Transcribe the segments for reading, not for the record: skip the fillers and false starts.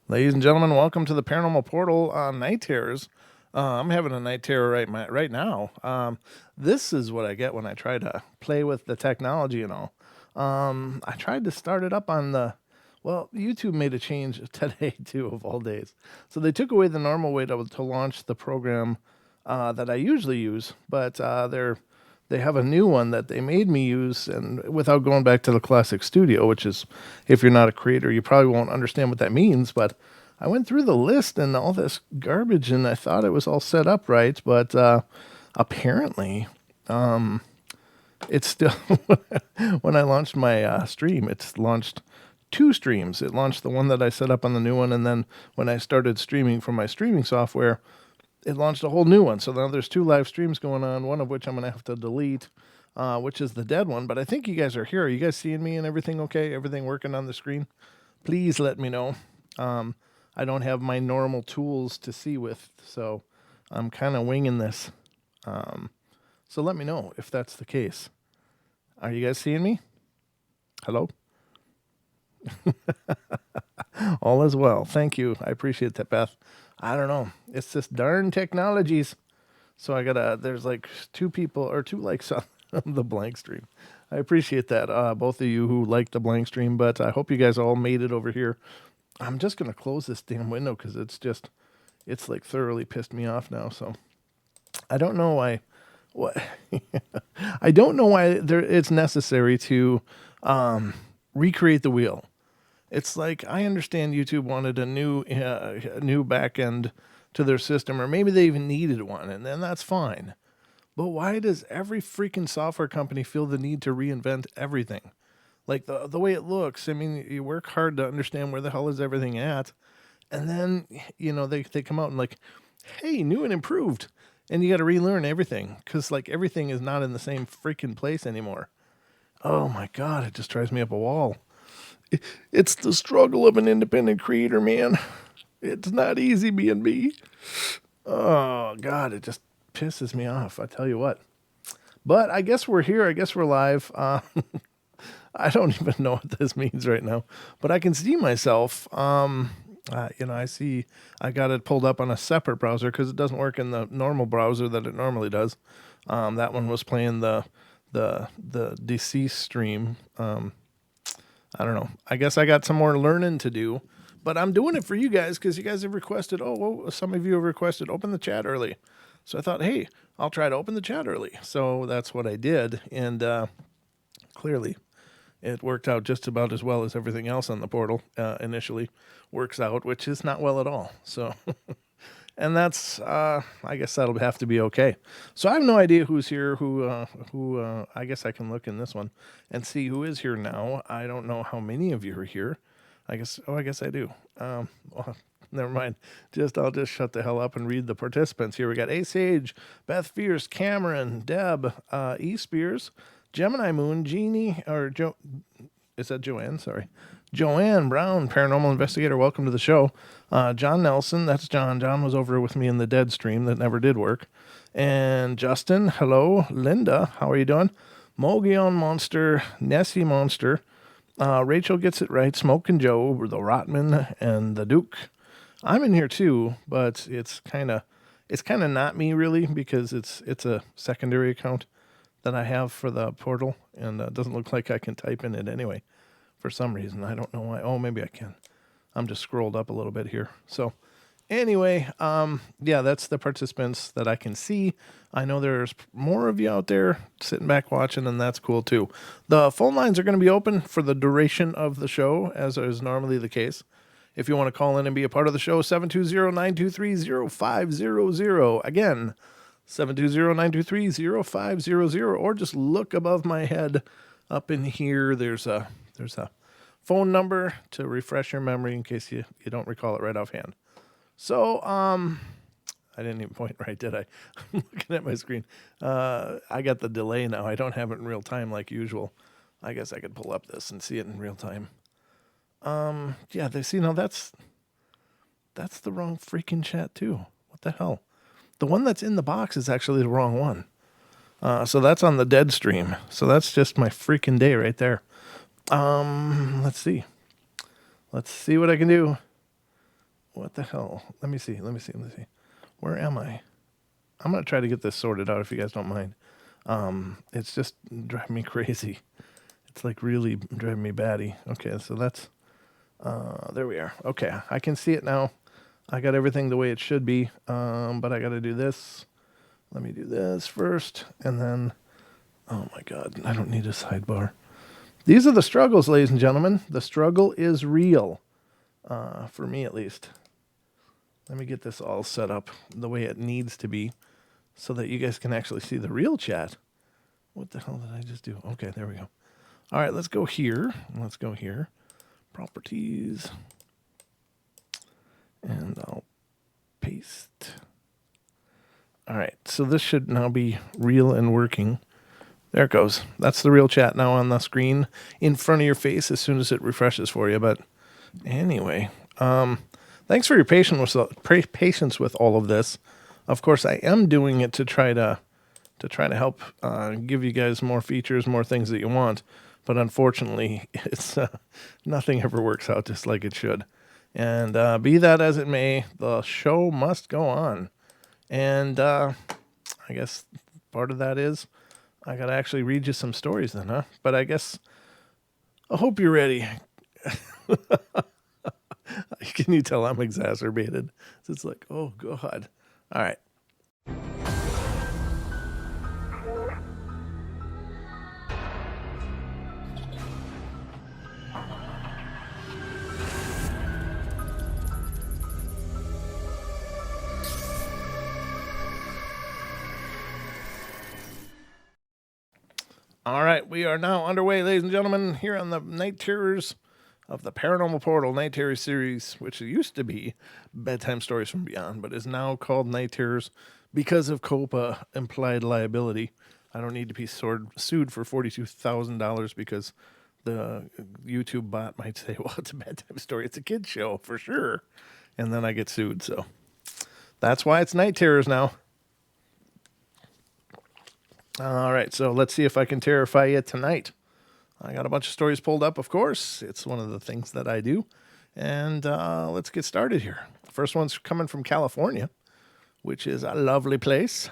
Ladies and gentlemen, welcome to the Paranormal Portal Night Terrors. I'm having a night terror right now. This is what I get when I try to play with the technology and all. I tried to start it up on YouTube made a change today too, of all days. So they took away the normal way to launch the program that I usually use, but they have a new one that they made me use, and without going back to the classic studio, which is, if you're not a creator, you probably won't understand what that means. But I went through the list and all this garbage, and I thought it was all set up right, but apparently, it's still when I launched my stream, it's launched two streams. It launched the one that I set up on the new one, and then when I started streaming from my streaming software, it launched a whole new one. So now there's two live streams going on, one of which I'm going to have to delete, which is the dead one. But I think you guys are here. Are you guys seeing me and everything okay? Everything working on the screen? Please let me know. I don't have my normal tools to see with, so I'm kind of winging this. So let me know if that's the case. Are you guys seeing me? Hello? All is well. Thank you. I appreciate that, Beth. I don't know. It's this darn technologies. So there's like two people or two likes on the blank stream. I appreciate that. Both of you who liked the blank stream, but I hope you guys all made it over here. I'm just going to close this damn window because it's like thoroughly pissed me off now. So I don't know why, I don't know why it's necessary to recreate the wheel. It's like, I understand YouTube wanted a new back end to their system, or maybe they even needed one, and then that's fine. But why does every freaking software company feel the need to reinvent everything? Like the way it looks, I mean, you work hard to understand where the hell is everything at, and then, they come out and like, hey, new and improved, and you got to relearn everything, because like everything is not in the same freaking place anymore. Oh my God, it just drives me up a wall. It's the struggle of an independent creator, man. It's not easy being me. Oh, God, it just pisses me off. I tell you what. But I guess we're here. I guess we're live. I don't even know what this means right now, but I can see myself. I got it pulled up on a separate browser because it doesn't work in the normal browser that it normally does. That one was playing the deceased stream. I don't know. I guess I got some more learning to do, but I'm doing it for you guys because you guys have requested. Some of you have requested open the chat early. So I thought, hey, I'll try to open the chat early. So that's what I did. And clearly it worked out just about as well as everything else on the portal initially works out, which is not well at all. So, and that's, I guess that'll have to be okay. So I have no idea who's here, I guess I can look in this one and see who is here now. I don't know how many of you are here. I guess I do. Well, never mind. I'll just shut the hell up and read the participants here. We got Ace Age, Beth Fierce, Cameron, Deb, E Spears, Gemini Moon, Jeannie, is that Joanne? Sorry. Joanne Brown, paranormal investigator. Welcome to the show. John Nelson, that's John. John was over with me in the dead stream that never did work. And Justin, hello. Linda, how are you doing? Mogion Monster, Nessie Monster. Rachel gets it right. Smoke and Joe, the Rotman, and the Duke. I'm in here too, but it's kind of not me really, because it's a secondary account that I have for the portal, and it doesn't look like I can type in it anyway for some reason. I don't know why. Oh, maybe I can. I'm just scrolled up a little bit here. So anyway, that's the participants that I can see. I know there's more of you out there sitting back watching, and that's cool too. The phone lines are going to be open for the duration of the show, as is normally the case. If you want to call in and be a part of the show, 720-923-0500. Again, 720-923-0500, or just look above my head up in here. There's a phone number to refresh your memory in case you don't recall it right offhand. So, I didn't even point right, did I? I'm looking at my screen. I got the delay now. I don't have it in real time like usual. I guess I could pull up this and see it in real time. That's the wrong freaking chat too. What the hell? The one that's in the box is actually the wrong one. So that's on the dead stream. So that's just my freaking day right there. Let's see. Let's see what I can do. What the hell? Let me see. Where am I? I'm going to try to get this sorted out if you guys don't mind. It's just driving me crazy. It's like really driving me batty. Okay, so that's, there we are. Okay, I can see it now. I got everything the way it should be, but I got to do this. Let me do this first, and then, oh my God, I don't need a sidebar. These are the struggles, ladies and gentlemen. The struggle is real, for me at least. Let me get this all set up the way it needs to be so that you guys can actually see the real chat. What the hell did I just do? Okay, there we go. All right, let's go here. Properties. And I'll paste. All right, so this should now be real and working. There it goes. That's the real chat now on the screen in front of your face as soon as it refreshes for you. But anyway, thanks for your patience with all of this. Of course, I am doing it to try to help give you guys more features, more things that you want. But unfortunately, it's nothing ever works out just like it should. And be that as it may, the show must go on. And I guess part of that is I got to actually read you some stories then, huh? But I guess I hope you're ready. Can you tell I'm exacerbated? It's like, oh, God. All right. All right, we are now underway, ladies and gentlemen, here on the Night Terrors of the Paranormal Portal Night Terrors series, which used to be Bedtime Stories from Beyond, but is now called Night Terrors because of COPA implied liability. I don't need to be sued for $42,000 because the YouTube bot might say, well, it's a bedtime story. It's a kid's show for sure. And then I get sued. So that's why it's Night Terrors now. All right, so let's see if I can terrify you tonight. I got a bunch of stories pulled up, of course. It's one of the things that I do. And let's get started here. The first one's coming from California, which is a lovely place.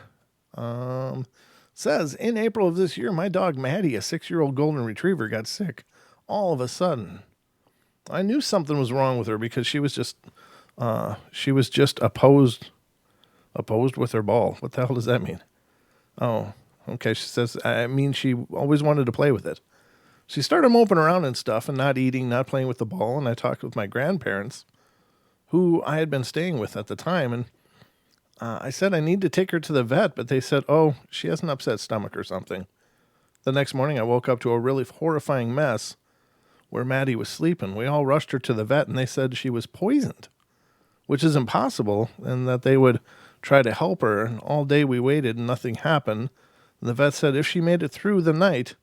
Says, in April of this year, my dog Maddie, a 6-year-old golden retriever, got sick all of a sudden. I knew something was wrong with her because she was just opposed with her ball. What the hell does that mean? Oh, okay. She says, I mean, she always wanted to play with it. She started moping around and stuff and not eating, not playing with the ball. And I talked with my grandparents, who I had been staying with at the time. And I said I need to take her to the vet, but they said, oh, she has an upset stomach or something. The next morning, I woke up to a really horrifying mess where Maddie was sleeping. We all rushed her to the vet, and they said she was poisoned, which is impossible, and that they would try to help her. And all day we waited, and nothing happened. And the vet said if she made it through the night,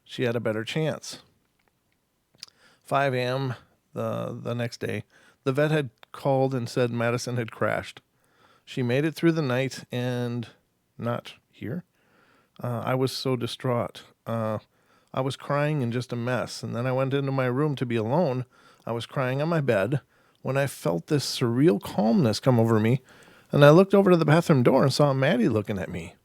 she had a better chance. 5 a.m. the next day, the vet had called and said Madison had crashed. She made it through the night and not here. I was so distraught. I was crying and just a mess. And then I went into my room to be alone. I was crying on my bed when I felt this surreal calmness come over me. And I looked over to the bathroom door and saw Maddie looking at me.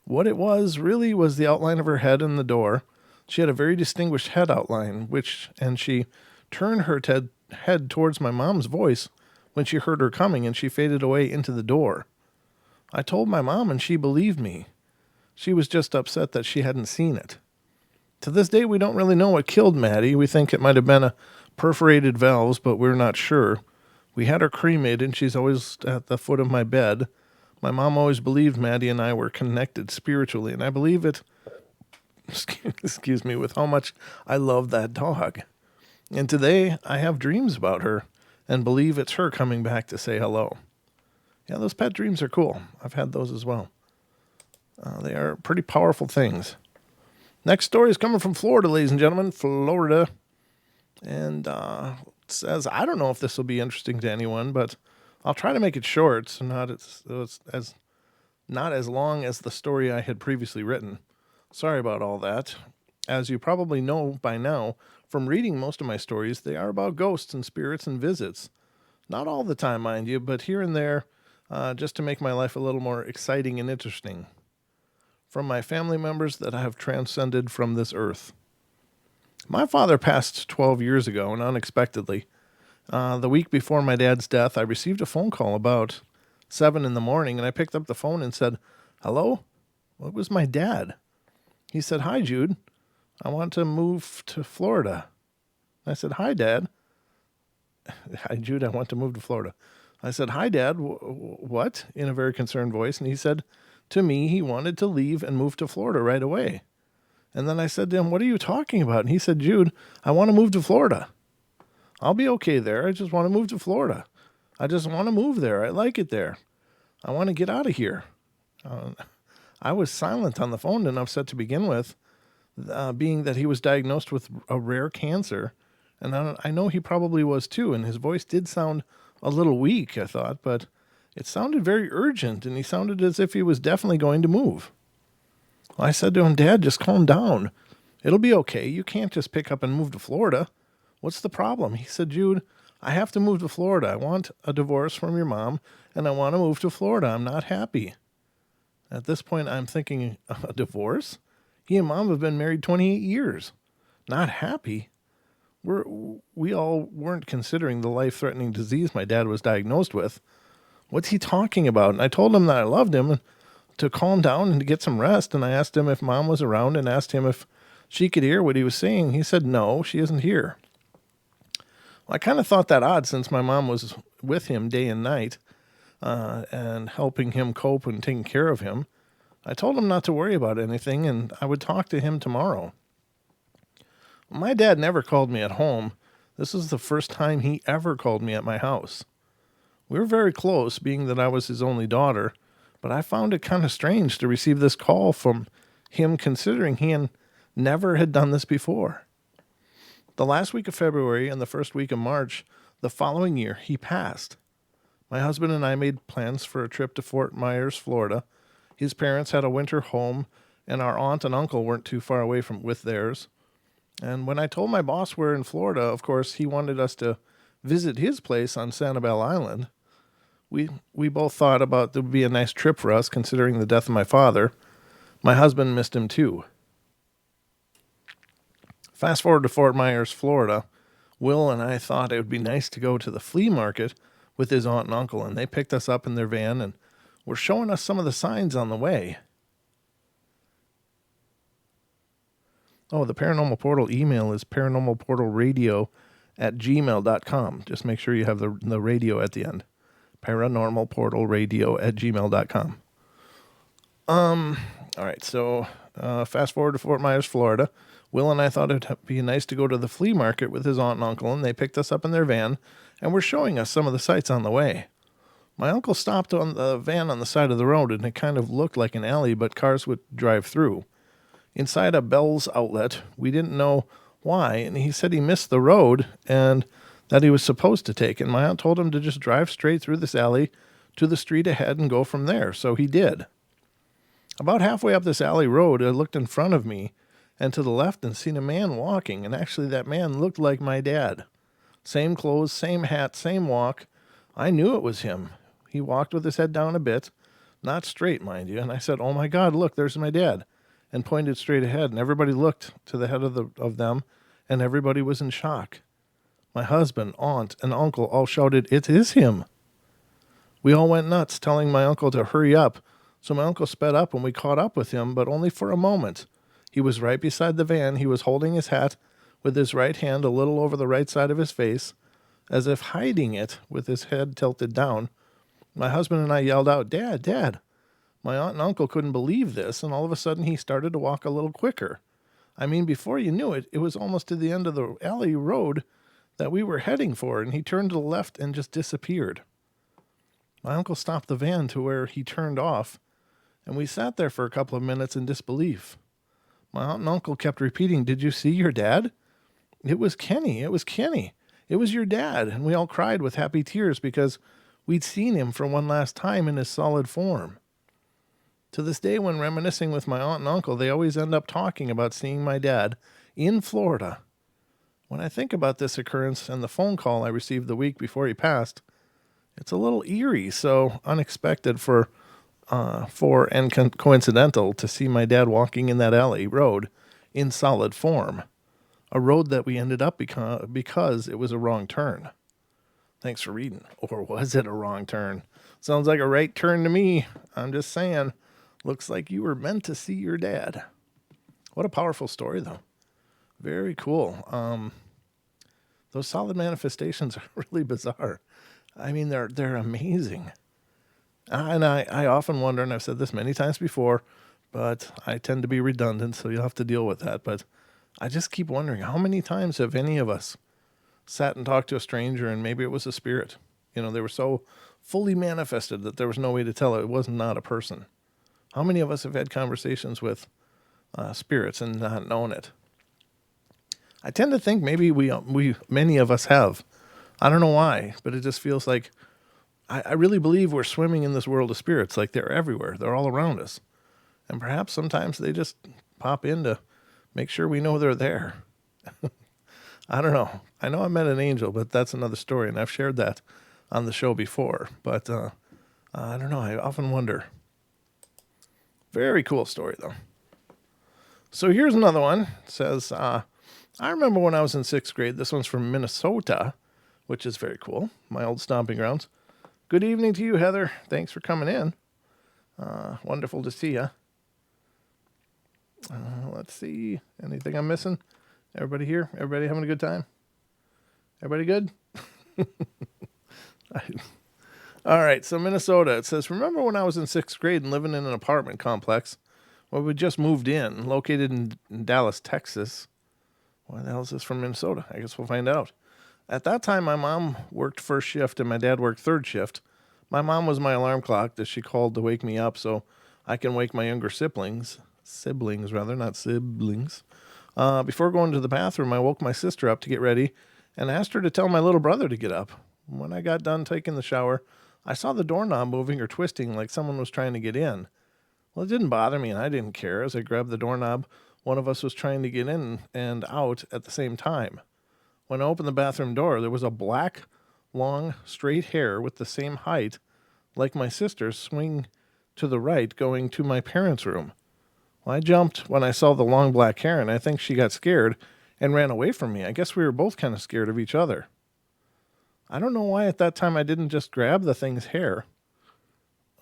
What it was really was the outline of her head in the door. She had a very distinguished head outline, and she turned her head towards my mom's voice when she heard her coming, and she faded away into the door. I told my mom, and she believed me. She was just upset that she hadn't seen it. To this day, we don't really know what killed Maddie. We think it might have been a perforated valves, but we're not sure. We had her cremated, and she's always at the foot of my bed. My mom always believed Maddie and I were connected spiritually, and I believe it, excuse me, with how much I love that dog. And today, I have dreams about her and believe it's her coming back to say hello. Yeah, those pet dreams are cool. I've had those as well. They are pretty powerful things. Next story is coming from Florida, ladies and gentlemen. Florida. And it says, I don't know if this will be interesting to anyone, but I'll try to make it short, so not as long as the story I had previously written. Sorry about all that. As you probably know by now, from reading most of my stories, they are about ghosts and spirits and visits. Not all the time, mind you, but here and there, just to make my life a little more exciting and interesting. From my family members that I have transcended from this earth. My father passed 12 years ago, and unexpectedly. The week before my dad's death, I received a phone call about 7 in the morning, and I picked up the phone and said, "Hello?" Well, it was my dad. He said, "Hi, Jude. I want to move to Florida." I said, "Hi, Dad." "Hi, Jude. I want to move to Florida." I said, "Hi, Dad. What?" in a very concerned voice. And he said to me he wanted to leave and move to Florida right away. And then I said to him, "What are you talking about?" And he said, "Jude, I want to move to Florida. I'll be okay there. I just want to move to Florida. I just want to move there. I like it there. I want to get out of here." I was silent on the phone and upset to begin with, being that he was diagnosed with a rare cancer. And I know he probably was too, and his voice did sound a little weak, I thought, but it sounded very urgent, and he sounded as if he was definitely going to move. Well, I said to him, "Dad, just calm down. It'll be okay. You can't just pick up and move to Florida. What's the problem?" He said, "Jude, I have to move to Florida. I want a divorce from your mom, and I want to move to Florida. I'm not happy." At this point, I'm thinking, a divorce? He and Mom have been married 28 years. Not happy? We all weren't considering the life-threatening disease my dad was diagnosed with. What's he talking about? And I told him that I loved him and to calm down and to get some rest. And I asked him if Mom was around and asked him if she could hear what he was saying. He said, "No, she isn't here." Well, I kind of thought that odd since my mom was with him day and night and helping him cope and taking care of him. I told him not to worry about anything and I would talk to him tomorrow. My dad never called me at home. This was the first time he ever called me at my house. We were very close, being that I was his only daughter, but I found it kind of strange to receive this call from him considering he never had done this before. The last week of February and the first week of March the following year, he passed. My husband and I made plans for a trip to Fort Myers, Florida. His parents had a winter home, and our aunt and uncle weren't too far away with theirs. And when I told my boss we're in Florida, of course, he wanted us to visit his place on Sanibel Island. We both thought about it would be a nice trip for us, considering the death of my father. My husband missed him too. Fast forward to Fort Myers, Florida. Will and I thought it would be nice to go to the flea market with his aunt and uncle, and they picked us up in their van and were showing us some of the signs on the way. Oh, the Paranormal Portal email is paranormalportalradio@gmail.com. Just make sure you have the radio at the end. Paranormalportalradio@gmail.com. All right, so fast forward to Fort Myers, Florida. Will and I thought it would be nice to go to the flea market with his aunt and uncle, and they picked us up in their van and were showing us some of the sights on the way. My uncle stopped on the van on the side of the road, and it kind of looked like an alley, but cars would drive through. Inside a Bell's outlet, we didn't know why, and he said he missed the road and that he was supposed to take, and my aunt told him to just drive straight through this alley to the street ahead and go from there, so he did. About halfway up this alley road, I looked in front of me and to the left and seen a man walking, and actually that man looked like my dad. Same clothes, same hat, same walk. I knew it was him. He walked with his head down a bit, not straight, mind you, and I said, "Oh my God, look, there's my dad," and pointed straight ahead, and everybody looked to the head of them, and everybody was in shock. My husband, aunt, and uncle all shouted, "It is him!" We all went nuts, telling my uncle to hurry up, so my uncle sped up and we caught up with him, but only for a moment. He was right beside the van. He was holding his hat with his right hand a little over the right side of his face, as if hiding it with his head tilted down. My husband and I yelled out, "Dad, Dad!" My aunt and uncle couldn't believe this, and all of a sudden he started to walk a little quicker. I mean, before you knew it, it was almost to the end of the alley road that we were heading for, and he turned to the left and just disappeared. My uncle stopped the van to where he turned off, and we sat there for a couple of minutes in disbelief. My aunt and uncle kept repeating, "Did you see your dad?" "It was Kenny. It was Kenny. It was your dad." And we all cried with happy tears because we'd seen him for one last time in his solid form. To this day, when reminiscing with my aunt and uncle, they always end up talking about seeing my dad in Florida. When I think about this occurrence and the phone call I received the week before he passed, It's a little eerie, so unexpected and coincidental to see my dad walking in that alley road in solid form. A road that we ended up because it was a wrong turn. Thanks for reading. Or was it a wrong turn? Sounds like a right turn to me. I'm just saying. Looks like you were meant to see your dad. What a powerful story, though. Very cool. Those solid manifestations are really bizarre. I mean, they're amazing. And I often wonder, and I've said this many times before, but I tend to be redundant, so you'll have to deal with that. But I just keep wondering, how many times have any of us sat and talked to a stranger and maybe it was a spirit? You know, they were so fully manifested that there was no way to tell it was not a person. How many of us have had conversations with spirits and not known it? I tend to think maybe many of us have. I don't know why, but it just feels like I really believe we're swimming in this world of spirits. Like they're everywhere. They're all around us. And perhaps sometimes they just pop in to make sure we know they're there. I don't know. I know I met an angel, but that's another story, and I've shared that on the show before. But I don't know. I often wonder. Very cool story, though. So here's another one. It says, I remember when I was in 6th grade. This one's from Minnesota, which is very cool. My old stomping grounds. Good evening to you, Heather. Thanks for coming in. Wonderful to see you. Let's see. Anything I'm missing? Everybody here? Everybody having a good time? Everybody good? All right, so Minnesota. It says, remember when I was in 6th grade and living in an apartment complex where we just moved in, located in Dallas, Texas. Why the hell is this from Minnesota? I guess we'll find out. At that time, my mom worked first shift and my dad worked third shift. My mom was my alarm clock that she called to wake me up so I can wake my younger siblings, not siblings. Before going to the bathroom, I woke my sister up to get ready and asked her to tell my little brother to get up. When I got done taking the shower, I saw the doorknob moving or twisting like someone was trying to get in. Well, it didn't bother me and I didn't care. As I grabbed the doorknob, one of us was trying to get in and out at the same time. When I opened the bathroom door, there was a black, long, straight hair with the same height like my sister's swing to the right going to my parents' room. Well, I jumped when I saw the long black hair, and I think she got scared and ran away from me. I guess we were both kind of scared of each other. I don't know why at that time I didn't just grab the thing's hair.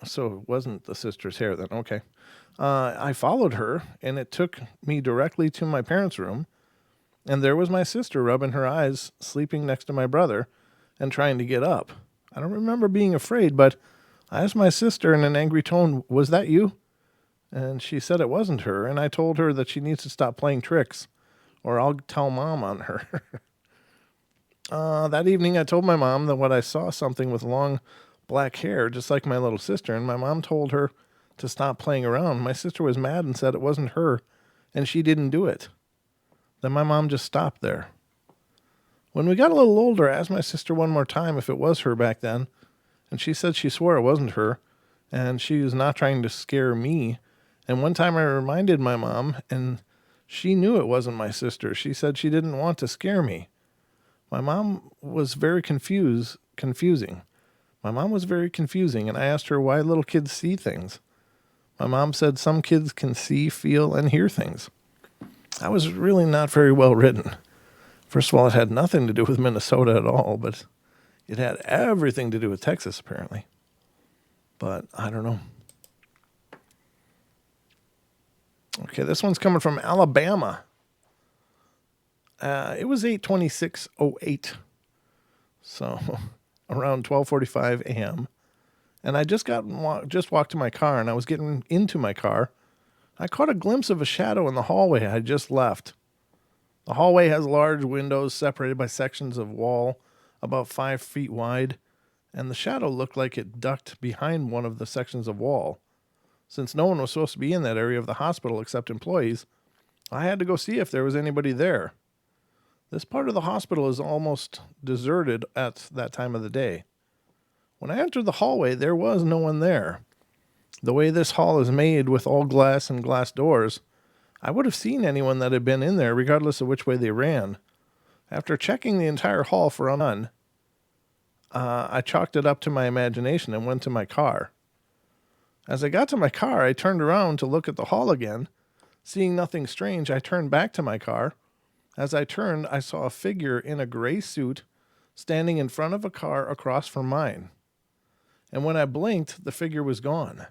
So it wasn't the sister's hair then. Okay. I followed her, and it took me directly to my parents' room. And there was my sister rubbing her eyes, sleeping next to my brother, and trying to get up. I don't remember being afraid, but I asked my sister in an angry tone, was that you? And she said it wasn't her, and I told her that she needs to stop playing tricks, or I'll tell Mom on her. That evening, I told my mom that I saw something with long black hair, just like my little sister, and my mom told her to stop playing around. My sister was mad and said it wasn't her, and she didn't do it. Then my mom just stopped there. When we got a little older, I asked my sister one more time if it was her back then, and she said she swore it wasn't her, and she was not trying to scare me. And one time I reminded my mom, and she knew it wasn't my sister. She said she didn't want to scare me. My mom was very confusing. My mom was very confusing, and I asked her why little kids see things. My mom said some kids can see, feel, and hear things. That was really not very well written. First of all, it had nothing to do with Minnesota at all, but it had everything to do with Texas, apparently. But I don't know. Okay, this one's coming from Alabama. It was 8:26:08, so around 12:45 a.m. And I just walked to my car, and I was getting into my car. I caught a glimpse of a shadow in the hallway I had just left. The hallway has large windows separated by sections of wall about 5 feet wide, and the shadow looked like it ducked behind one of the sections of wall. Since no one was supposed to be in that area of the hospital except employees, I had to go see if there was anybody there. This part of the hospital is almost deserted at that time of the day. When I entered the hallway, there was no one there. The way this hall is made with all glass and glass doors, I would have seen anyone that had been in there regardless of which way they ran. After checking the entire hall for none, I chalked it up to my imagination and went to my car. As I got to my car, I turned around to look at the hall again. Seeing nothing strange, I turned back to my car. As I turned, I saw a figure in a gray suit standing in front of a car across from mine. And when I blinked, the figure was gone.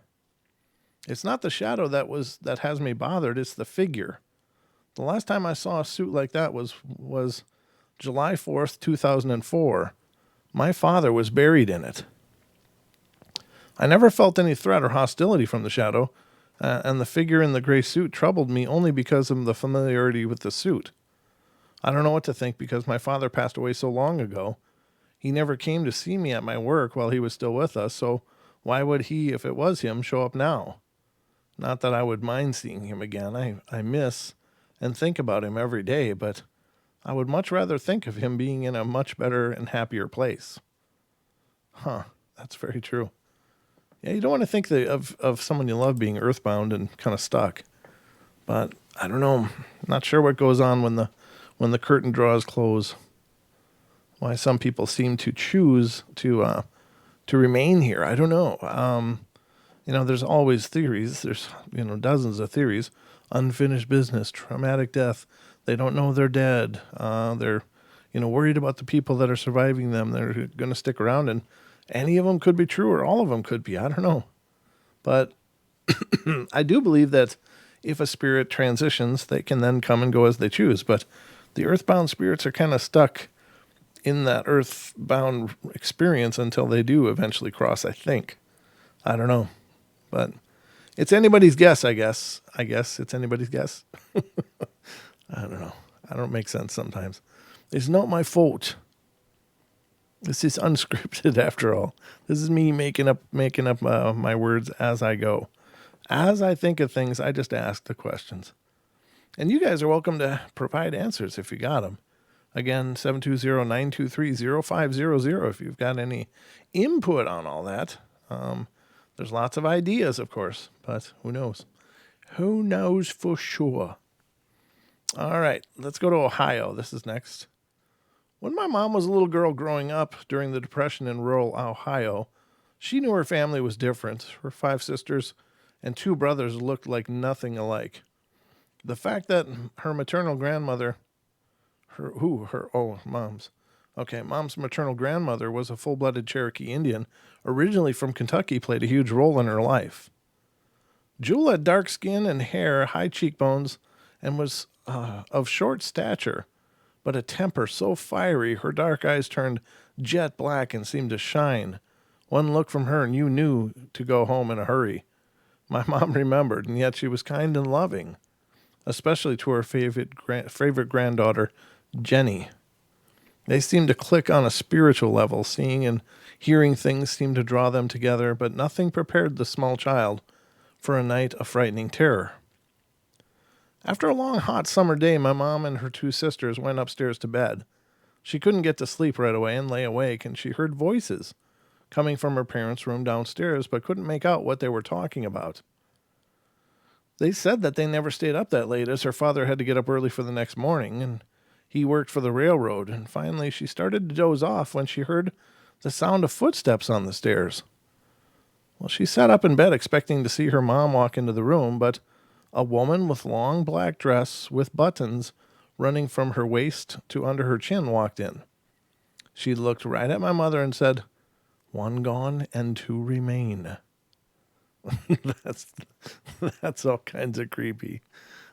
It's not the shadow that has me bothered, it's the figure. The last time I saw a suit like that was July 4th, 2004. My father was buried in it. I never felt any threat or hostility from the shadow, and the figure in the gray suit troubled me only because of the familiarity with the suit. I don't know what to think because my father passed away so long ago. He never came to see me at my work while he was still with us, so why would he, if it was him, show up now? Not that I would mind seeing him again. I miss and think about him every day, but I would much rather think of him being in a much better and happier place. Huh, that's very true. Yeah, you don't want to think of someone you love being earthbound and kind of stuck. But I don't know. I'm not sure what goes on when the curtain draws close. Why some people seem to choose to remain here. I don't know. There's always theories. There's dozens of theories. Unfinished business, traumatic death. They don't know they're dead. They're worried about the people that are surviving them. They're going to stick around, and any of them could be true, or all of them could be. I don't know. But I do believe that if a spirit transitions, they can then come and go as they choose. But the earthbound spirits are kind of stuck in that earthbound experience until they do eventually cross, I think. I don't know. But it's anybody's guess, I guess. I guess it's anybody's guess. I don't know. I don't make sense sometimes. It's not my fault. This is unscripted after all. This is me making up my words as I go. As I think of things, I just ask the questions. And you guys are welcome to provide answers if you got them. Again, 720-923-0500 if you've got any input on all that. There's lots of ideas, of course, but who knows? Who knows for sure? All right, let's go to Ohio. This is next. When my mom was a little girl growing up during the Depression in rural Ohio, she knew her family was different. Her 5 sisters and 2 brothers looked like nothing alike. The fact that her maternal grandmother, mom's maternal grandmother was a full-blooded Cherokee Indian, originally from Kentucky, played a huge role in her life. Jewel had dark skin and hair, high cheekbones, and was of short stature, but a temper so fiery her dark eyes turned jet black and seemed to shine. One look from her and you knew to go home in a hurry. My mom remembered, and yet she was kind and loving, especially to her favorite granddaughter, Jenny. They seemed to click on a spiritual level. Seeing and hearing things seemed to draw them together, but nothing prepared the small child for a night of frightening terror. After a long, hot summer day, my mom and her 2 sisters went upstairs to bed. She couldn't get to sleep right away and lay awake, and she heard voices coming from her parents' room downstairs, but couldn't make out what they were talking about. They said that they never stayed up that late, as her father had to get up early for the next morning, and he worked for the railroad. And finally, she started to doze off when she heard the sound of footsteps on the stairs. Well, she sat up in bed expecting to see her mom walk into the room, but a woman with long black dress with buttons running from her waist to under her chin walked in. She looked right at my mother and said, "1 gone and 2 remain." That's all kinds of creepy.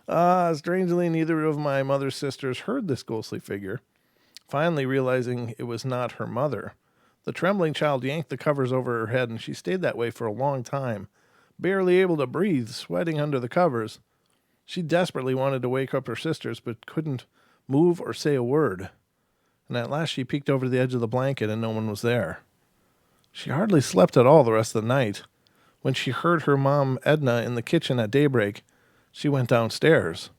Strangely, neither of my mother's sisters heard this ghostly figure. Finally realizing it was not her mother, the trembling child yanked the covers over her head, and she stayed that way for a long time, barely able to breathe, sweating under the covers. She desperately wanted to wake up her sisters, but couldn't move or say a word. And at last she peeked over the edge of the blanket, and no one was there. She hardly slept at all the rest of the night. When she heard her mom, Edna, in the kitchen at daybreak, she went downstairs.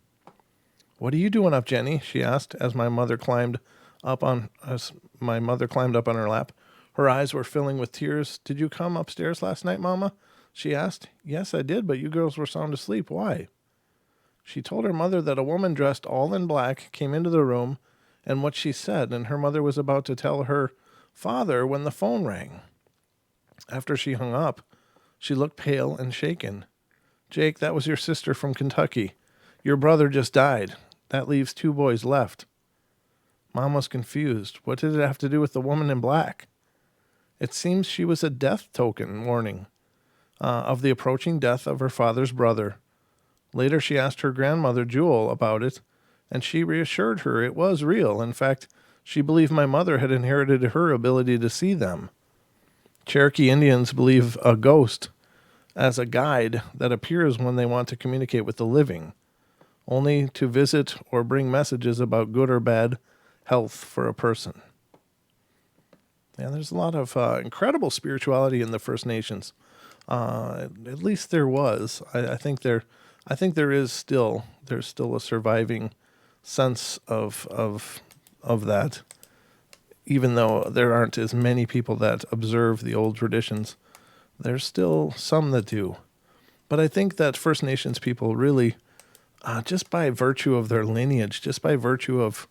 "What are you doing up, Jenny?" she asked as my mother climbed up on her lap. Her eyes were filling with tears. "Did you come upstairs last night, Mama?" she asked. "Yes, I did, but you girls were sound asleep. Why?" She told her mother that a woman dressed all in black came into the room and what she said, and her mother was about to tell her father when the phone rang. After she hung up, she looked pale and shaken. Jake, that was your sister from Kentucky. Your brother just died. That leaves 2 boys left. Mom was confused. What did it have to do with the woman in black? It seems she was a death token warning of the approaching death of her father's brother. Later, she asked her grandmother, Jewel, about it, and she reassured her it was real. In fact, she believed my mother had inherited her ability to see them. Cherokee Indians believe a ghost as a guide that appears when they want to communicate with the living, only to visit or bring messages about good or bad health for a person. Yeah, there's a lot of incredible spirituality in the First Nations. At least there was. I think there is still. There's still a surviving sense of that, even though there aren't as many people that observe the old traditions. There's still some that do. But I think that First Nations people really, just by virtue of their lineage, just by virtue of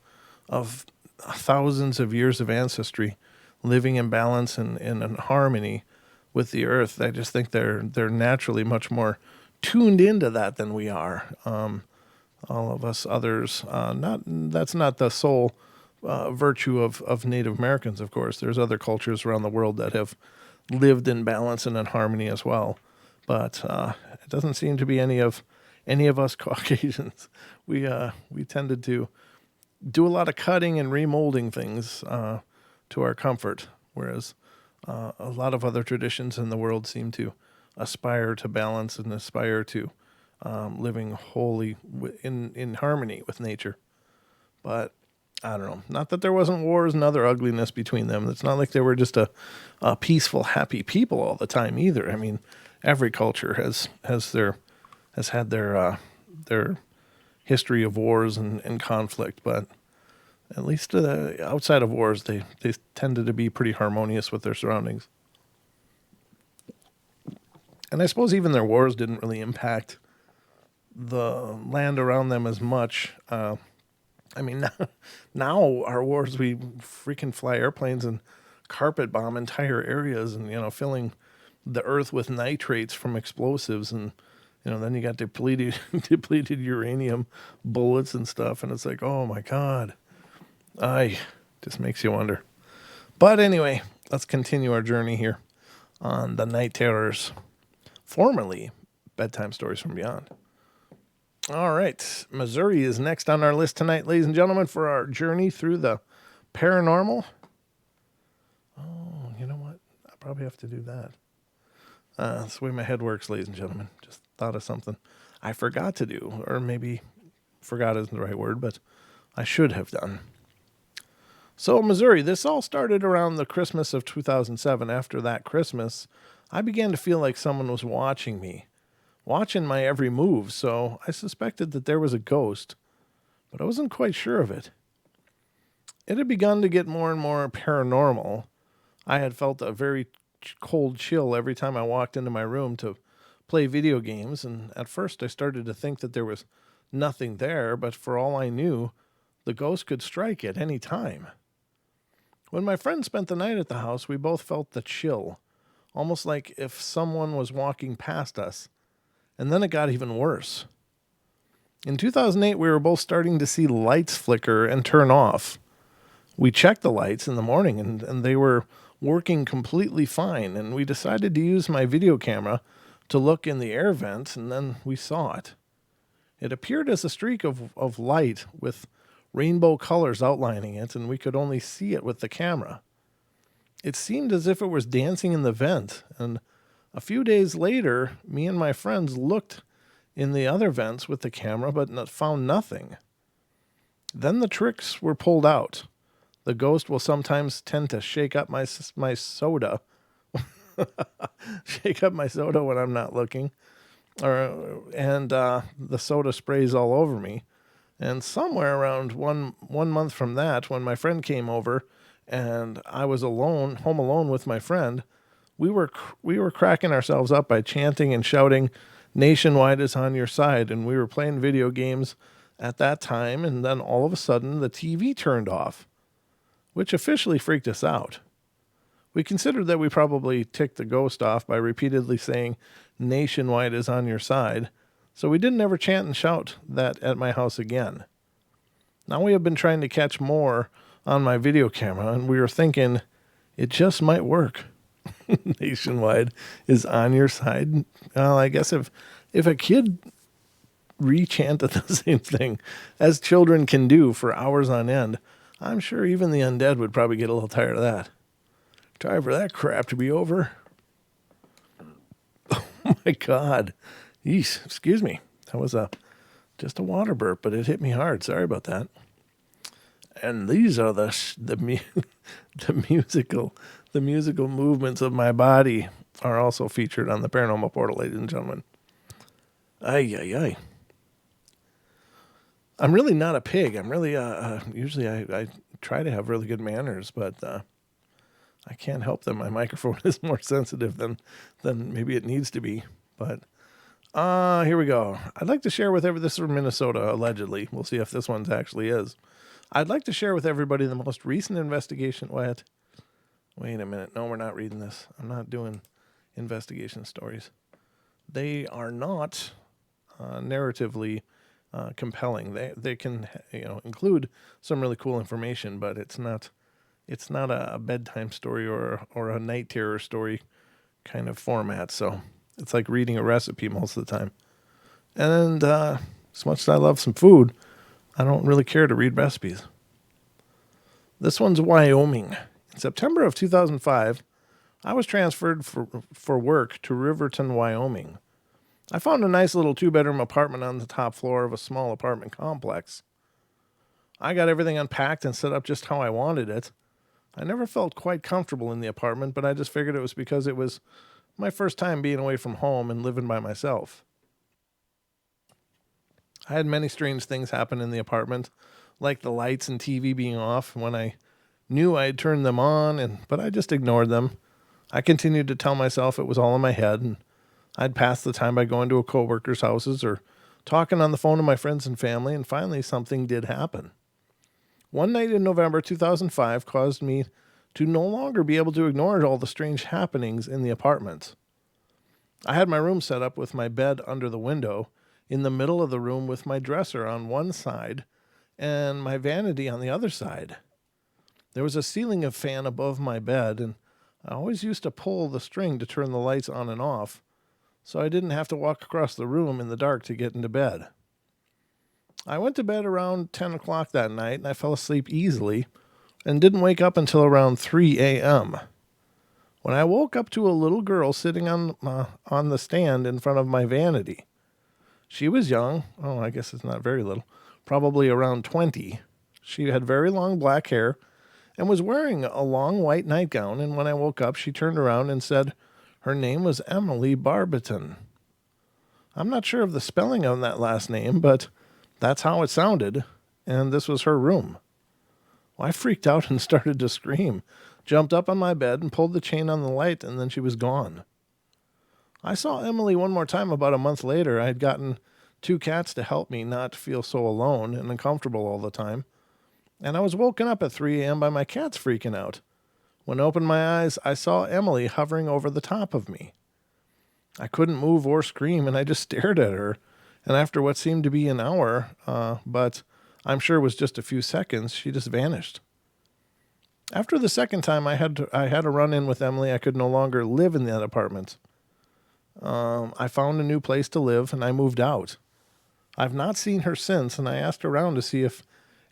thousands of years of ancestry, living in balance and in harmony with the earth, I just think they're naturally much more tuned into that than we are. All of us others, that's not the sole virtue of Native Americans, of course. There's other cultures around the world that have lived in balance and in harmony as well. But it doesn't seem to be any of us Caucasians. We tended to do a lot of cutting and remolding things to our comfort, whereas a lot of other traditions in the world seem to aspire to balance and aspire to living wholly in harmony with nature. But I don't know. Not that there wasn't wars and other ugliness between them. It's not like they were just a peaceful, happy people all the time either. I mean, every culture has had their history of wars and conflict, but at least outside of wars, they tended to be pretty harmonious with their surroundings. And I suppose even their wars didn't really impact the land around them as much. I mean, now our wars, we freaking fly airplanes and carpet bomb entire areas and, filling the earth with nitrates from explosives. And, then you got depleted uranium bullets and stuff. And it's like, oh my God. Just makes you wonder. But anyway, let's continue our journey here on the Night Terrors, formerly Bedtime Stories from Beyond. All right, Missouri is next on our list tonight, ladies and gentlemen, for our journey through the paranormal. Oh, you know what? I probably have to do that. That's the way my head works, ladies and gentlemen. Just thought of something I forgot to do, or maybe forgot isn't the right word, but I should have done. So, Missouri, this all started around the Christmas of 2007. After that Christmas, I began to feel like someone was watching me, watching my every move, so I suspected that there was a ghost, but I wasn't quite sure of it. It had begun to get more and more paranormal. I had felt a very cold chill every time I walked into my room to play video games, and at first I started to think that there was nothing there, but for all I knew, the ghost could strike at any time. When my friend spent the night at the house, we both felt the chill, almost like if someone was walking past us. And then it got even worse. In 2008, we were both starting to see lights flicker and turn off. We checked the lights in the morning, and they were working completely fine, and we decided to use my video camera to look in the air vent, and then we saw it. It appeared as a streak of light with rainbow colors outlining it, and we could only see it with the camera. It seemed as if it was dancing in the vent, and a few days later, me and my friends looked in the other vents with the camera, but found nothing. Then the tricks were pulled out. The ghost will sometimes tend to shake up my soda. Shake up my soda when I'm not looking. And the soda sprays all over me. And somewhere around one month from that, when my friend came over and I was home alone with my friend, we were cracking ourselves up by chanting and shouting, "Nationwide is on your side." And we were playing video games at that time. And then all of a sudden the TV turned off, which officially freaked us out. We considered that we probably ticked the ghost off by repeatedly saying, "Nationwide is on your side," so we didn't ever chant and shout that at my house again. Now we have been trying to catch more on my video camera, and we were thinking it just might work. Nationwide is on your side. Well, I guess if a kid rechanted the same thing as children can do for hours on end, I'm sure even the undead would probably get a little tired of that. Time for that crap to be over. Oh my God. Yeesh, excuse me. That was just a water burp, but it hit me hard. Sorry about that. And these are the musical movements of my body are also featured on the Paranormal Portal, ladies and gentlemen. Ay, ay, ay. I'm really not a pig. I'm really, usually I try to have really good manners, but I can't help that my microphone is more sensitive than maybe it needs to be. But here we go. I'd like to share with everybody, this is from Minnesota, allegedly. We'll see if this one's actually is. I'd like to share with everybody the most recent investigation. Wait a minute. No, we're not reading this. I'm not doing investigation stories. They are not narratively compelling. They can include some really cool information, but it's not a bedtime story or a night terror story kind of format. So it's like reading a recipe most of the time. And as much as I love some food, I don't really care to read recipes. This one's Wyoming. In September of 2005, I was transferred for work to Riverton, Wyoming. I found a nice little 2-bedroom apartment on the top floor of a small apartment complex. I got everything unpacked and set up just how I wanted it. I never felt quite comfortable in the apartment, but I just figured it was because it was my first time being away from home and living by myself. I had many strange things happen in the apartment, like the lights and TV being off when I knew I had turned them on, but I just ignored them. I continued to tell myself it was all in my head, and I'd pass the time by going to a coworker's houses or talking on the phone to my friends and family, and finally something did happen. One night in November 2005 caused me to no longer be able to ignore all the strange happenings in the apartment. I had my room set up with my bed under the window, in the middle of the room with my dresser on one side and my vanity on the other side. There was a ceiling fan above my bed, and I always used to pull the string to turn the lights on and off, so I didn't have to walk across the room in the dark to get into bed. I went to bed around 10 o'clock that night, and I fell asleep easily and didn't wake up until around 3 a.m. when I woke up to a little girl sitting on the stand in front of my vanity. She was young. Oh, I guess it's not very little. Probably around 20. She had very long black hair and was wearing a long white nightgown, and when I woke up, she turned around and said her name was Emily Barbiton. I'm not sure of the spelling on that last name, but that's how it sounded, and this was her room. Well, I freaked out and started to scream, jumped up on my bed and pulled the chain on the light, and then she was gone. I saw Emily one more time about a month later. I had gotten 2 cats to help me not feel so alone and uncomfortable all the time, and I was woken up at 3 a.m. by my cats freaking out. When I opened my eyes, I saw Emily hovering over the top of me. I couldn't move or scream, and I just stared at her, and after what seemed to be an hour, but I'm sure it was just a few seconds, she just vanished. After the second time I had a run-in with Emily, I could no longer live in that apartment. I found a new place to live, and I moved out. I've not seen her since, and I asked around to see if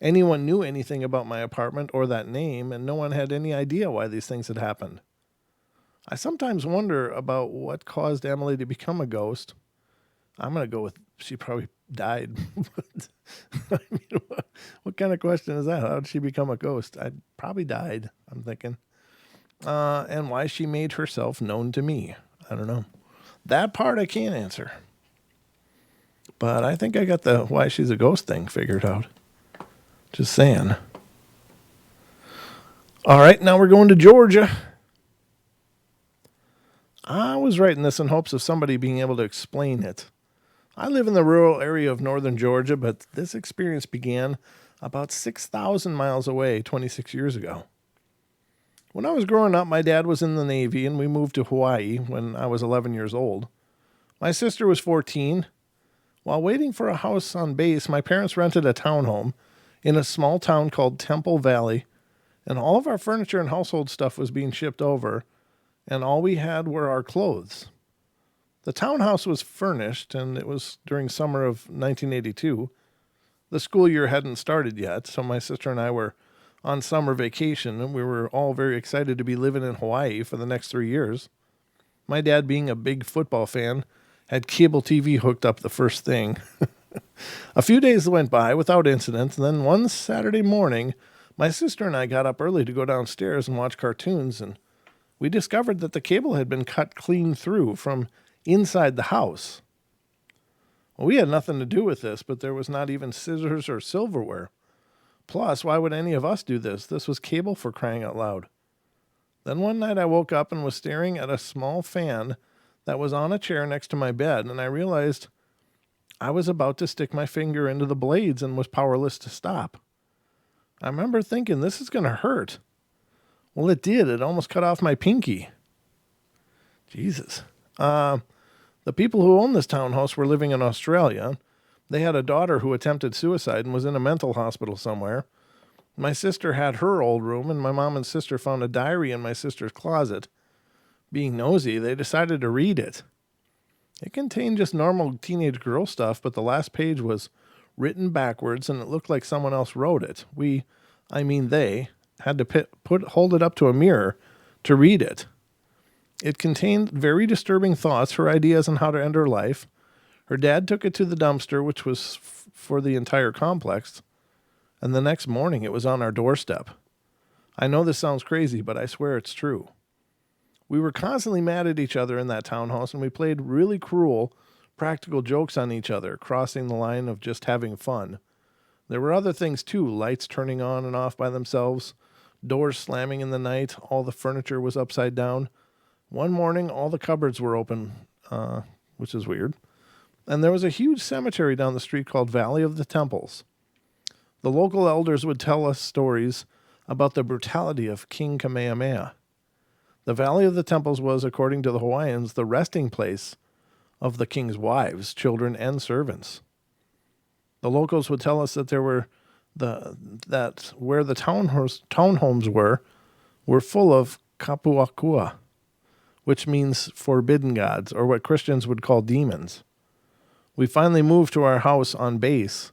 anyone knew anything about my apartment or that name, and no one had any idea why these things had happened. I sometimes wonder about what caused Emily to become a ghost. I'm going to go with she probably died. I mean, what kind of question is that? How did she become a ghost? I probably died, I'm thinking. And why she made herself known to me. I don't know. That part I can't answer. But I think I got the why she's a ghost thing figured out. Just saying. All right, now we're going to Georgia. I was writing this in hopes of somebody being able to explain it. I live in the rural area of northern Georgia, but this experience began about 6,000 miles away 26 years ago. When I was growing up, my dad was in the Navy and we moved to Hawaii when I was 11 years old. My sister was 14. While waiting for a house on base, my parents rented a townhome in a small town called Temple Valley, and all of our furniture and household stuff was being shipped over, and all we had were our clothes. The townhouse was furnished, and it was during summer of 1982. The school year hadn't started yet, so my sister and I were on summer vacation, and we were all very excited to be living in Hawaii for the next 3 years. My dad, being a big football fan, had cable TV hooked up the first thing. A few days went by without incident, and then one Saturday morning, my sister and I got up early to go downstairs and watch cartoons, and we discovered that the cable had been cut clean through from inside the house. Well, we had nothing to do with this, but there was not even scissors or silverware. Plus, why would any of us do this? This was cable, for crying out loud. Then one night I woke up and was staring at a small fan that was on a chair next to my bed, and I realized I was about to stick my finger into the blades and was powerless to stop. I remember thinking, this is going to hurt. Well, it did. It almost cut off my pinky. Jesus. The people who owned this townhouse were living in Australia. They had a daughter who attempted suicide and was in a mental hospital somewhere. My sister had her old room, and my mom and sister found a diary in my sister's closet. Being nosy, they decided to read it. It contained just normal teenage girl stuff, but the last page was written backwards, and it looked like someone else wrote it. They, had to hold it up to a mirror to read it. It contained very disturbing thoughts, her ideas on how to end her life. Her dad took it to the dumpster, which was for the entire complex, and the next morning it was on our doorstep. I know this sounds crazy, but I swear it's true. We were constantly mad at each other in that townhouse, and we played really cruel, practical jokes on each other, crossing the line of just having fun. There were other things too, lights turning on and off by themselves, doors slamming in the night, all the furniture was upside down. One morning, all the cupboards were open, which is weird. And there was a huge cemetery down the street called Valley of the Temples. The local elders would tell us stories about the brutality of King Kamehameha. The Valley of the Temples was, according to the Hawaiians, the resting place of the king's wives, children, and servants. The locals would tell us that where the townhomes were full of kapuakua, which means forbidden gods, or what Christians would call demons. We finally moved to our house on base,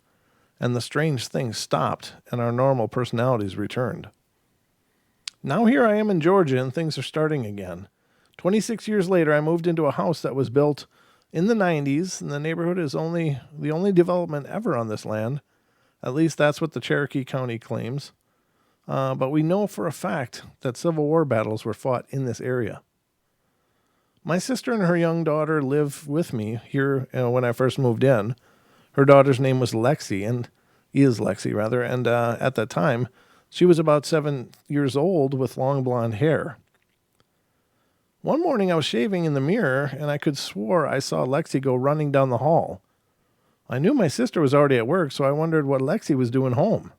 and the strange things stopped, and our normal personalities returned. Now here I am in Georgia, and things are starting again. 26 years later, I moved into a house that was built in the 90s, and the neighborhood is the only development ever on this land. At least that's what the Cherokee County claims. But we know for a fact that Civil War battles were fought in this area. My sister and her young daughter live with me here when I first moved in. Her daughter's name was Lexi, and at that time, she was about 7 years old with long blonde hair. One morning I was shaving in the mirror, and I could swore I saw Lexi go running down the hall. I knew my sister was already at work, so I wondered what Lexi was doing home.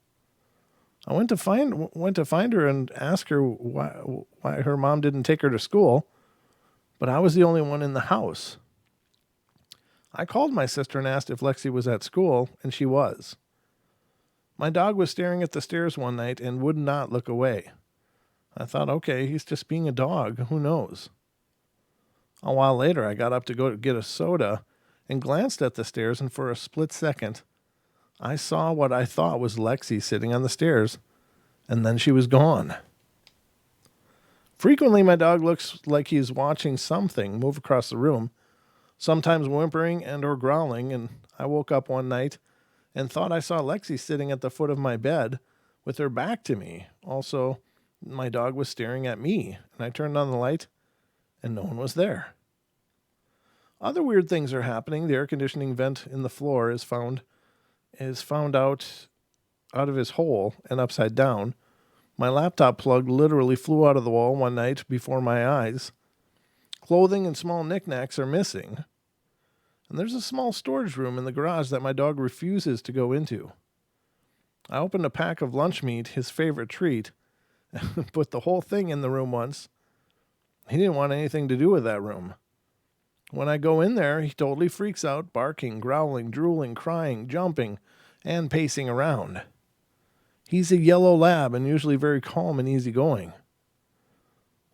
I went to find her and ask her why her mom didn't take her to school, but I was the only one in the house. I called my sister and asked if Lexi was at school, and she was. My dog was staring at the stairs one night and would not look away. I thought, okay, he's just being a dog. Who knows? A while later, I got up to go get a soda and glanced at the stairs, and for a split second, I saw what I thought was Lexi sitting on the stairs, and then she was gone. Frequently, my dog looks like he's watching something move across the room, sometimes whimpering and or growling, and I woke up one night and thought I saw Lexi sitting at the foot of my bed with her back to me. Also, my dog was staring at me, and I turned on the light, and no one was there. Other weird things are happening. The air conditioning vent in the floor is found out of his hole and upside down. My laptop plug literally flew out of the wall one night before my eyes. Clothing and small knickknacks are missing. And there's a small storage room in the garage that my dog refuses to go into. I opened a pack of lunch meat, his favorite treat, put the whole thing in the room once. He didn't want anything to do with that room. When I go in there, he totally freaks out, barking, growling, drooling, crying, jumping, and pacing around. He's a yellow lab and usually very calm and easygoing.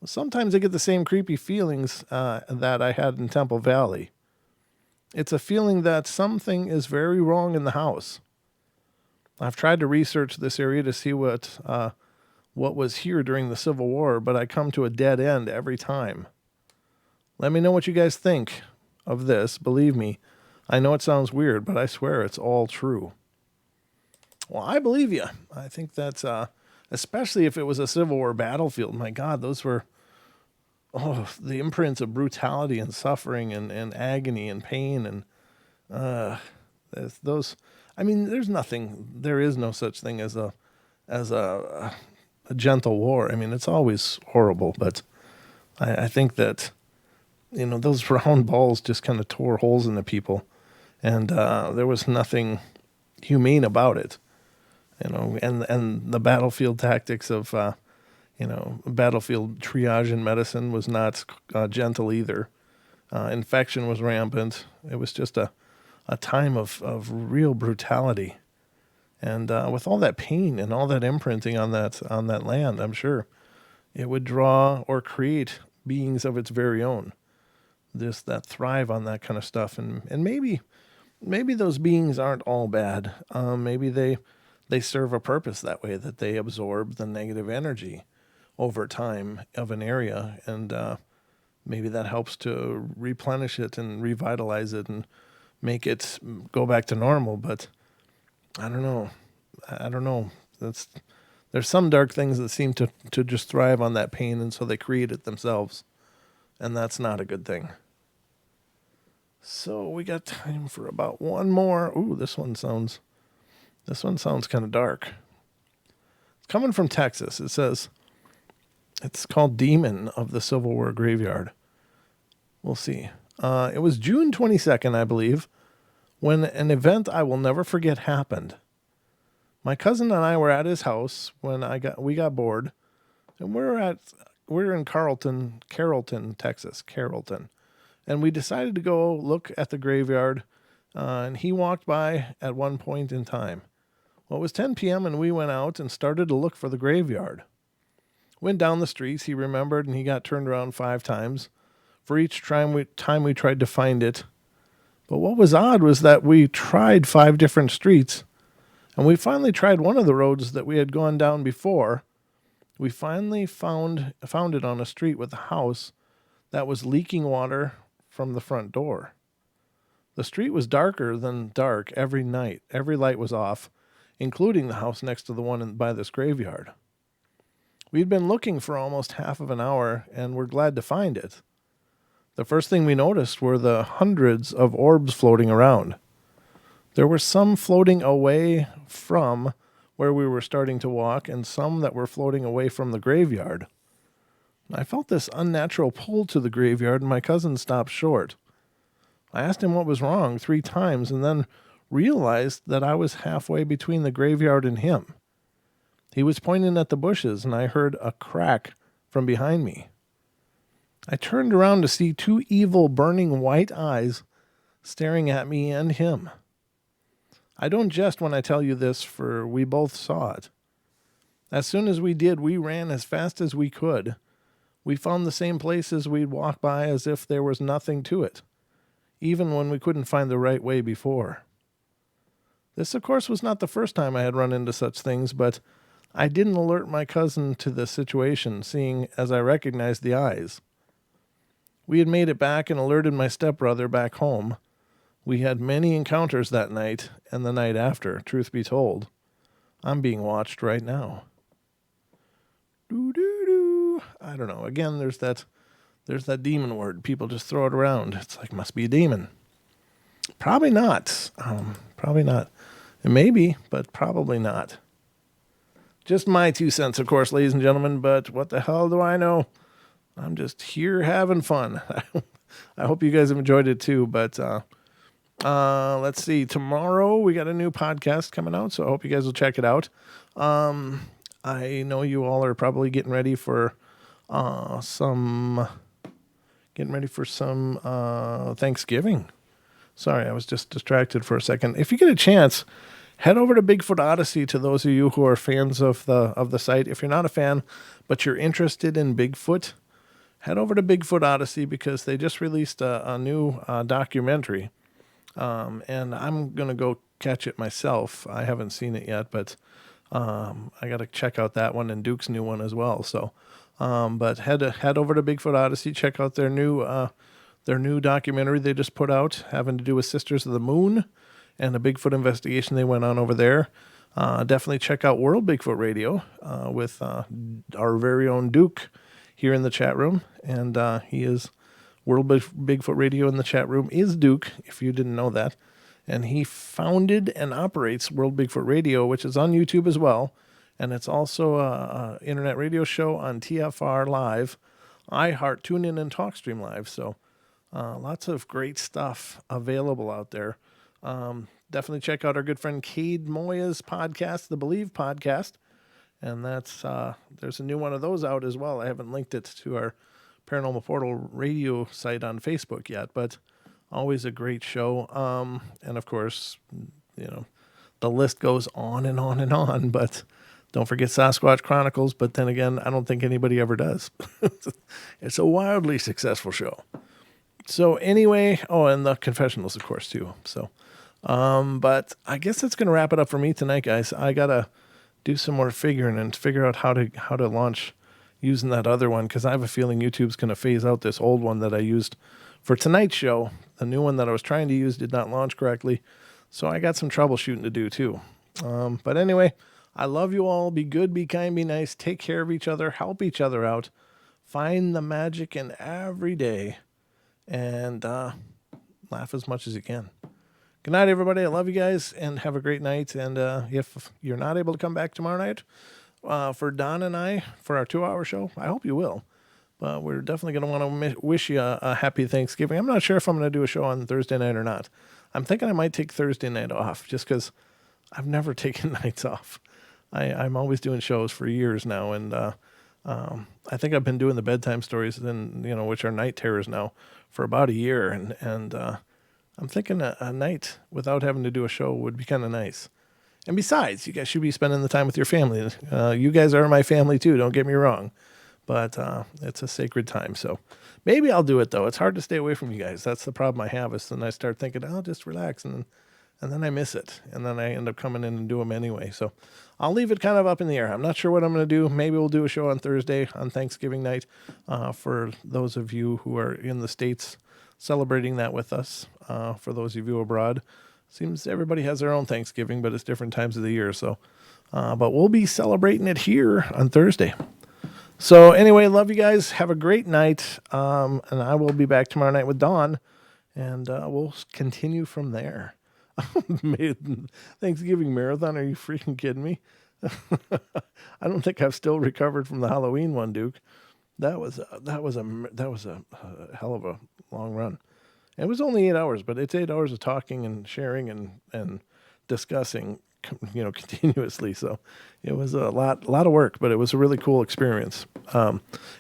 Sometimes I get the same creepy feelings that I had in Temple Valley. It's a feeling that something is very wrong in the house. I've tried to research this area to see what was here during the Civil War, but I come to a dead end every time. Let me know what you guys think of this. Believe me, I know it sounds weird, but I swear it's all true. Well, I believe you. I think that's, especially if it was a Civil War battlefield. My God, those were, the imprints of brutality and suffering and agony and pain. And those, I mean, there is no such thing as a gentle war. I mean, it's always horrible, but I think that, those round balls just kind of tore holes into people, and there was nothing humane about it, and the battlefield tactics of, battlefield triage in medicine was not gentle either. Infection was rampant. It was just a time of real brutality. And with all that pain and all that imprinting on that land, I'm sure it would draw or create beings of its very own, that thrive on that kind of stuff. And maybe those beings aren't all bad. Maybe they serve a purpose that way, that they absorb the negative energy over time of an area, and maybe that helps to replenish it and revitalize it and make it go back to normal. But I don't know. There's some dark things that seem to just thrive on that pain, and so they create it themselves, and that's not a good thing. So we got time for about one more. Ooh, this one sounds kind of dark. It's coming from Texas. It says it's called Demon of the Civil War Graveyard. We'll see. It was June 22nd, I believe, when an event I will never forget happened. My cousin and I were at his house when we got bored, and we're in Carrollton, Texas, and we decided to go look at the graveyard, and he walked by at one point in time. Well, it was 10 p.m. and we went out and started to look for the graveyard. Went down the streets, he remembered, and he got turned around 5 times for each time we tried to find it. But what was odd was that we tried 5 different streets, and we finally tried one of the roads that we had gone down before. We finally found it on a street with a house that was leaking water from the front door. The street was darker than dark every night. Every light was off, including the house next to the one by this graveyard. We'd been looking for almost half of an hour, and we're glad to find it. The first thing we noticed were the hundreds of orbs floating around. There were some floating away from where we were starting to walk, and some that were floating away from the graveyard. I felt this unnatural pull to the graveyard, and my cousin stopped short. I asked him what was wrong 3 times, and then realized that I was halfway between the graveyard and him. He was pointing at the bushes, and I heard a crack from behind me. I turned around to see 2 evil, burning white eyes staring at me and him. I don't jest when I tell you this, for we both saw it. As soon as we did, we ran as fast as we could. We found the same places we'd walk by as if there was nothing to it, even when we couldn't find the right way before. This, of course, was not the first time I had run into such things, but I didn't alert my cousin to the situation, seeing as I recognized the eyes. We had made it back and alerted my stepbrother back home. We had many encounters that night and the night after, truth be told. I'm being watched right now. Doo-doo-doo. I don't know. Again, there's that demon word. People just throw it around. It's like, must be a demon. Probably not. Probably not. It may be, but probably not. Just my 2 cents, of course, ladies and gentlemen, but what the hell do I know? I'm just here having fun. I hope you guys have enjoyed it too, but let's see. Tomorrow we got a new podcast coming out, so I hope you guys will check it out. I know you all are probably getting ready for some Thanksgiving. Sorry, I was just distracted for a second. If you get a chance, head over to Bigfoot Odyssey. To those of you who are fans of the site, if you're not a fan but you're interested in Bigfoot, head over to Bigfoot Odyssey because they just released a new documentary, and I'm gonna go catch it myself. I haven't seen it yet, but I got to check out that one and Duke's new one as well. So, but head over to Bigfoot Odyssey, check out their new documentary they just put out having to do with Sisters of the Moon and a Bigfoot investigation they went on over there. Definitely check out World Bigfoot Radio with our very own Duke here in the chat room, and he is Bigfoot Radio in the chat room is Duke, if you didn't know that. And he founded and operates World Bigfoot Radio, which is on YouTube as well. And it's also a internet radio show on TFR Live, iHeart, TuneIn, and TalkStream Live. So lots of great stuff available out there. Definitely check out our good friend Cade Moya's podcast, the Believe Podcast. And that's there's a new one of those out as well. I haven't linked it to our Paranormal Portal radio site on Facebook yet, but always a great show. And of course, the list goes on and on and on, but don't forget Sasquatch Chronicles. But then again, I don't think anybody ever does. It's a wildly successful show. So anyway, and the confessionals, of course, too. So, but I guess that's going to wrap it up for me tonight, guys. I got to do some more figuring and figure out how to launch using that other one, because I have a feeling YouTube's going to phase out this old one that I used for tonight's show. The new one that I was trying to use did not launch correctly, so I got some troubleshooting to do too. But anyway, I love you all. Be good, be kind, be nice. Take care of each other. Help each other out. Find the magic in every day, and laugh as much as you can. Good night, everybody. I love you guys, and have a great night. And if you're not able to come back tomorrow night for Don and I for our 2-hour show, I hope you will. But we're definitely going to want to wish you a happy Thanksgiving. I'm not sure if I'm going to do a show on Thursday night or not. I'm thinking I might take Thursday night off just because I've never taken nights off. I'm always doing shows for years now, and I think I've been doing the bedtime stories, which are night terrors now, for about a year, and I'm thinking a night without having to do a show would be kind of nice. And besides, you guys should be spending the time with your family. You guys are my family too, don't get me wrong. But it's a sacred time, so maybe I'll do it, though. It's hard to stay away from you guys. That's the problem I have, is then I start thinking, I'll just relax, and then I miss it, and then I end up coming in and do them anyway. So I'll leave it kind of up in the air. I'm not sure what I'm going to do. Maybe we'll do a show on Thursday, on Thanksgiving night, for those of you who are in the States celebrating that with us. For those of you abroad, seems everybody has their own Thanksgiving, but it's different times of the year. So, but we'll be celebrating it here on Thursday. So anyway, love you guys. Have a great night. And I will be back tomorrow night with Dawn, and we'll continue from there. Thanksgiving marathon. Are you freaking kidding me? I don't think I've still recovered from the Halloween one, Duke. That was a hell of a long run. It was only 8 hours, but it's 8 hours of talking and sharing and discussing, continuously. So it was a lot of work, but it was a really cool experience.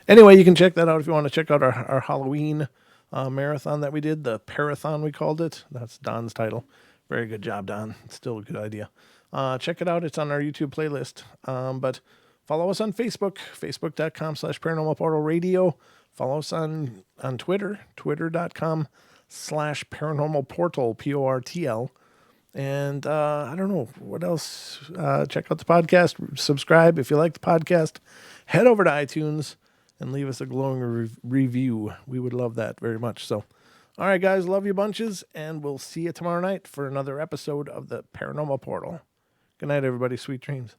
Anyway, you can check that out if you want to check out our Halloween marathon that we did, the Parathon we called it. That's Don's title. Very good job, Don. It's still a good idea. Check it out. It's on our YouTube playlist. But follow us on Facebook, facebook.com/Paranormal Portal Radio. Follow us on Twitter, twitter.com/Paranormal Portal, PORTL. And I don't know what else. Check out the podcast. Subscribe if you like the podcast. Head over to iTunes and leave us a glowing review. We would love that very much. So, all right, guys, love you bunches, and we'll see you tomorrow night for another episode of the Paranormal Portal. Good night, everybody. Sweet dreams.